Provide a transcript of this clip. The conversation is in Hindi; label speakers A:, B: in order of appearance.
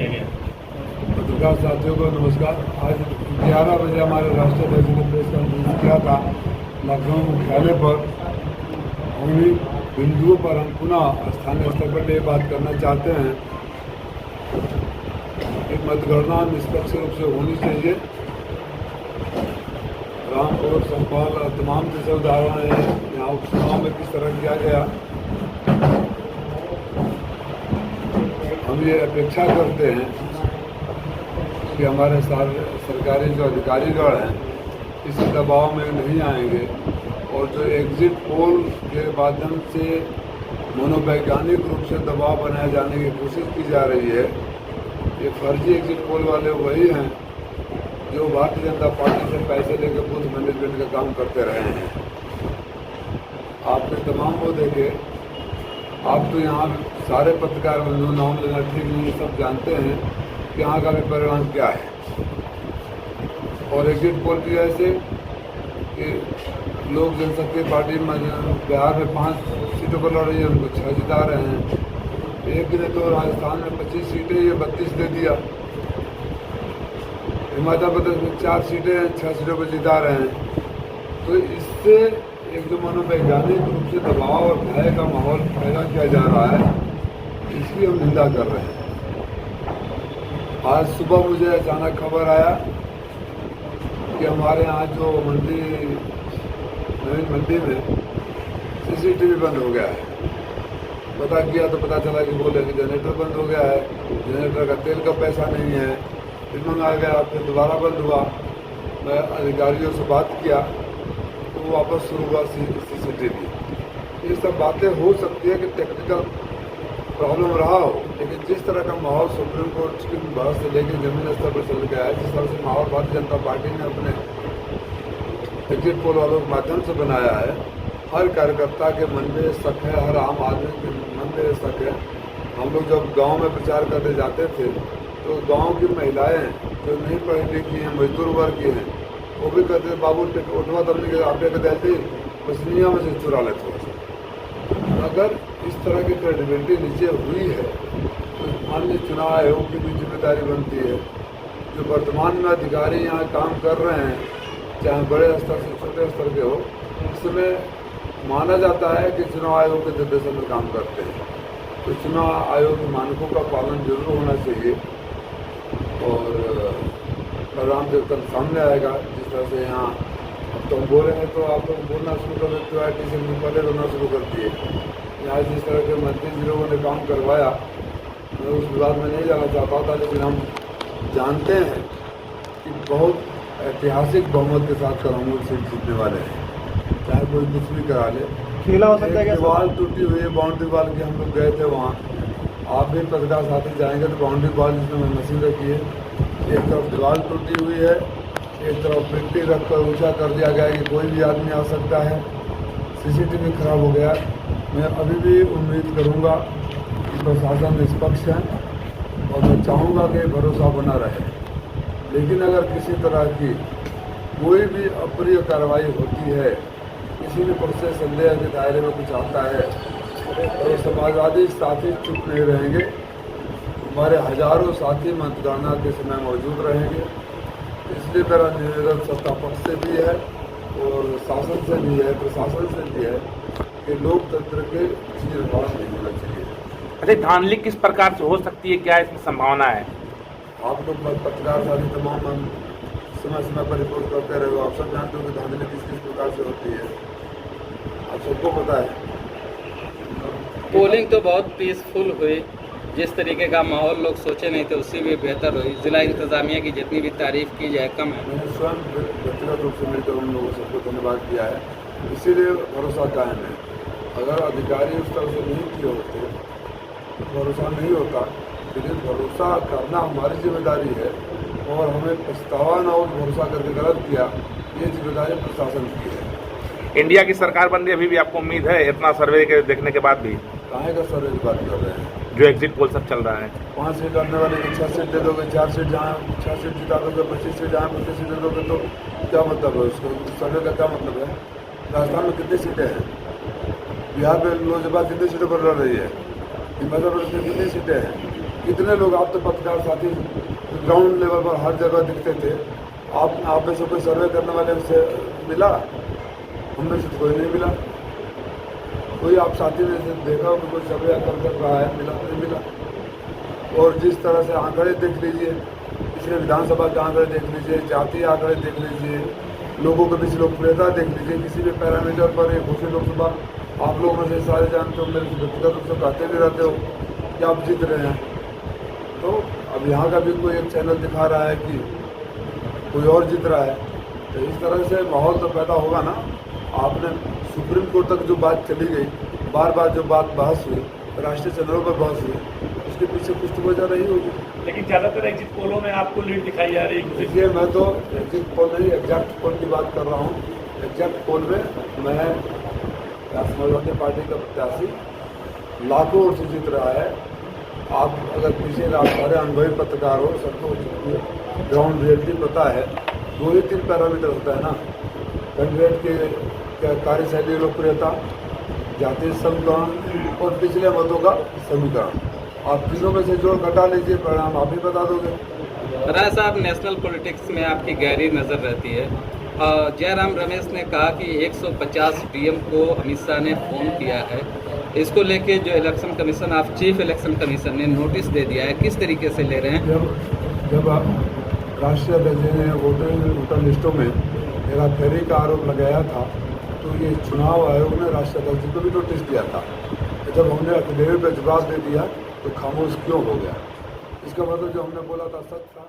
A: किया गया?
B: पत्रकार साथियों को नमस्कार। आज 11 बजे हमारे राष्ट्रीय अध्यक्ष ने प्रेस कॉन्फ्रेंस किया था लखनऊ मुख्यालय पर। उन्हीं बिंदुओं पर हम पुनः स्थानीय स्तर पर ये बात करना चाहते हैं कि मतगणना निष्पक्ष रूप से होनी चाहिए। रामपुर, संभल, तमाम जैसे उदाहरण है यहाँ उपचुनाव में किस तरह किया गया। हम ये अपेक्षा करते हैं कि हमारे सरकारी जो अधिकारीगण हैं इस दबाव में नहीं आएंगे और जो एग्जिट पोल के माध्यम से मनोवैज्ञानिक रूप से दबाव बनाए जाने की कोशिश की जा रही है, ये फर्जी एग्जिट पोल वाले वही हैं जो भारतीय जनता पार्टी से पैसे लेकर बूथ मैनेजमेंट का काम करते रहे हैं। आपने तमाम वो देखे, आप तो यहाँ सारे पत्रकार बंधु नाम लेना ठीक नहीं, सब जानते हैं कि यहाँ का भी परिणाम क्या है। और एग्जिट पोल की वजह से कि लोक जनशक्ति पार्टी बिहार में 5 सीटों पर लड़ रही है, उनको 6 जिता रहे हैं। एक ने तो राजस्थान में 25 सीटें, ये 32 दे दिया। हिमाचल प्रदेश में 4 सीटें हैं, 6 सीटों पर जिता रहे हैं। तो इससे एक जो मनोवैज्ञानिक रूप से दबाव और भय का माहौल पैदा किया जा रहा है, इसकी हम निंदा कर रहे हैं। आज सुबह मुझे अचानक खबर आया कि हमारे यहाँ जो नवीन मंडी में CCTV बंद हो गया है। पता किया तो पता चला कि बोले कि जनरेटर बंद हो गया है, जनरेटर का तेल का पैसा नहीं है। फिर मंगाया गया, फिर दोबारा बंद हुआ। मैं अधिकारियों से बात किया तो वापस शुरू हुआ CCTV। ये सब बातें हो सकती है कि टेक्निकल प्रॉब्लम रहा हो, लेकिन जिस तरह का माहौल सुप्रीम कोर्ट की बहस से लेकर जमीन स्तर पर चल गया है, जिस तरह से माहौल भारतीय जनता पार्टी ने अपने एग्जिट पोल वालों के माध्यम से बनाया है, हर कार्यकर्ता के मन में शक है, हर आम आदमी के मन में शक है। हम लोग जब गांव में प्रचार करने जाते थे तो गांव की महिलाएं जो नहीं पढ़ी लिखी हैं, मजदूर वर्ग की हैं, वो भी कहते थे बाबू उठवा दबने के आपने कहते बसनिया में से चुरा ले थोड़ा सा। अगर इस तरह की क्रेडिबिलिटी नीचे हुई है तो माननीय चुनाव आयोग की भी जिम्मेदारी बनती है। जो वर्तमान में अधिकारी यहाँ काम कर रहे हैं, चाहे बड़े स्तर से छोटे स्तर के हो, इसमें माना जाता है कि चुनाव आयोग के निर्देशन में काम करते हैं। तो चुनाव आयोग के मानकों का पालन जरूर होना चाहिए। और परिणाम जब तक सामने आएगा, जिस तरह से यहाँ अब तो हम बोलेंगे तो आप लोग बोलना शुरू कर देते हो, टीचर ने पहले रोना शुरू कर दिए। यहाँ जिस तरह के मंत्री जी लोगों ने काम करवाया, मैं उस विवाद में नहीं जाना चाहता था, लेकिन हम जानते हैं कि बहुत ऐतिहासिक बहुमत के साथ करामूल सीट जीतने वाले हैं, चाहे कोई कुछ भी करा ले।
A: खेला हो सकता है क्या?
B: दीवार टूटी हुई है, बाउंड्री वॉल की, हम लोग गए थे वहाँ। आप भी पत्रकार साथी जाएंगे तो बाउंड्री वॉल जिसमें मशीन रखी है, एक तरफ दीवार टूटी हुई है, एक तरफ मिट्टी रखकर ऊंचा कर दिया गया है कि कोई भी आदमी आ सकता है। CCTV खराब हो गया। मैं अभी भी उम्मीद करूंगा कि प्रशासन निष्पक्ष है और मैं चाहूँगा कि भरोसा बना रहे। लेकिन अगर किसी तरह की कोई भी अप्रिय कार्रवाई होती है, किसी भी पक्ष से संदेह के दायरे में कुछ आता है, तो समाजवादी साथी चुप नहीं रहेंगे। हमारे हजारों साथी मतगणना के समय मौजूद रहेंगे। इसलिए मेरा निवेदन सत्ता पक्ष से भी है और शासन से भी है, प्रशासन से भी है कि लोकतंत्र के चीरफाड़ नहीं होना चाहिए।
A: अच्छा, धांधली किस प्रकार से हो सकती है, क्या इसमें संभावना है?
B: आप लोग पत्रकार साथी तमाम समय समय पर रिपोर्ट करते रहे हो, आप सब जानते हो कि धांधली किस किस प्रकार से होती है, आप सबको पता है।
C: पोलिंग तो बहुत पीसफुल हुई, जिस तरीके का माहौल लोग सोचे नहीं थे उससे भी बेहतर हुई। जिला इंतजामिया की जितनी भी तारीफ की जाए कम है।
B: मैंने स्वयं व्यक्तिगत रूप से मिलकर उन लोगों सबको धन्यवाद किया है, इसीलिए भरोसा कायम है। अगर अधिकारी उस तरह से नहीं किए होते तो भरोसा नहीं होता, लेकिन भरोसा करना हमारी जिम्मेदारी है और हमें पछतावा न हो भरोसा करके गलत किया, ये जिम्मेदारी प्रशासन की है।
A: इंडिया की सरकार बनने अभी भी आपको उम्मीद है, इतना सर्वे के देखने के बाद भी?
B: काहे का सर्वे की बात कर रहे हैं?
A: जो एग्जिट पोल सब चल रहा है,
B: 5 सीट लड़ने वाले को 6 सीट दे दोगे, 4 सीट जहाँ 6 सीट जिता दोगे, 25 सीट जहाँ 25 सीट दे दोगे, तो क्या मतलब है उसको? सर्वे का क्या मतलब है? राजस्थान में कितनी सीटें हैं? बिहार में लोजपा कितनी सीटों पर लड़ रही है? हिमाचल प्रदेश में कितनी सीटें हैं? कितने लोग आप तो पत्रकार साथी ग्राउंड लेवल पर हर जगह दिखते थे, आप में से कोई सर्वे करने वाले से मिला? हम में से तो कोई नहीं मिला। कोई आप साथी ने से देखा हो कि कोई सर्वे कर रहा है? मिला नहीं मिला। और जिस तरह से आंकड़े देख लीजिए, पिछले विधानसभा के आंकड़े देख लीजिए, जातीय आंकड़े देख लीजिए, लोगों के बीच लोकप्रियता देख लीजिए, किसी भी पैरामीटर पर एक दूसरे लोकसभा आप लोगों में से सारे जानते हो, मेरे व्यक्तिगत रूप से कहते भी रहते हो कि आप जीत रहे हैं। तो अब यहाँ का भी कोई एक चैनल दिखा रहा है कि कोई और जीत रहा है, तो इस तरह से माहौल तो पैदा होगा ना। आपने सुप्रीम कोर्ट तक जो बात चली गई, बार बार जो बात बहस हुई, राष्ट्रीय चैनलों पर बहस हुई, उसके पीछे कुछ तो वजह रही होगी।
D: लेकिन ज़्यादातर एग्जिट पोलों में आपको लीड दिखाई जा रही है।
B: देखिए, मैं तो एग्जिट पोल नहीं, एग्जैक्ट पोल की बात कर रहा हूँ। एग्जैक्ट पोल में मैं समाजवादी पार्टी का प्रत्याशी लाखों वोट से जीत रहा है। आप अगर पीछे आप सारे अनुभवी पत्रकार हो, सबको ग्राउंड रियलिटी पता है। 2 ही 3 पैरामीटर होता है ना, कैंडिडेट के कार्यशैली, लोकप्रियता, जातीय समीकरण और पिछले मतों का समीकरण। आप तीनों में से जोड़ घटा लीजिए, परिणाम आप ही बता दोगे।
C: राय साहब, नेशनल पॉलिटिक्स में आपकी गहरी नज़र रहती है। जयराम रमेश ने कहा कि 150 डीएम को अमित शाह ने फ़ोन किया है। इसको लेके जो election commission of chief election commission ने नोटिस दे दिया है, किस तरीके से ले रहे हैं?
B: जब राष्ट्रीय अध्यक्ष ने वोटर लिस्टों में हेराफेरी का आरोप लगाया था, तो ये चुनाव आयोग ने राष्ट्रीय अध्यक्ष को भी नोटिस दिया था। जब हमने अखिलेश पे जवाब दे दिया तो खामोश क्यों हो गया? इसका मतलब जो हमने बोला था सच था।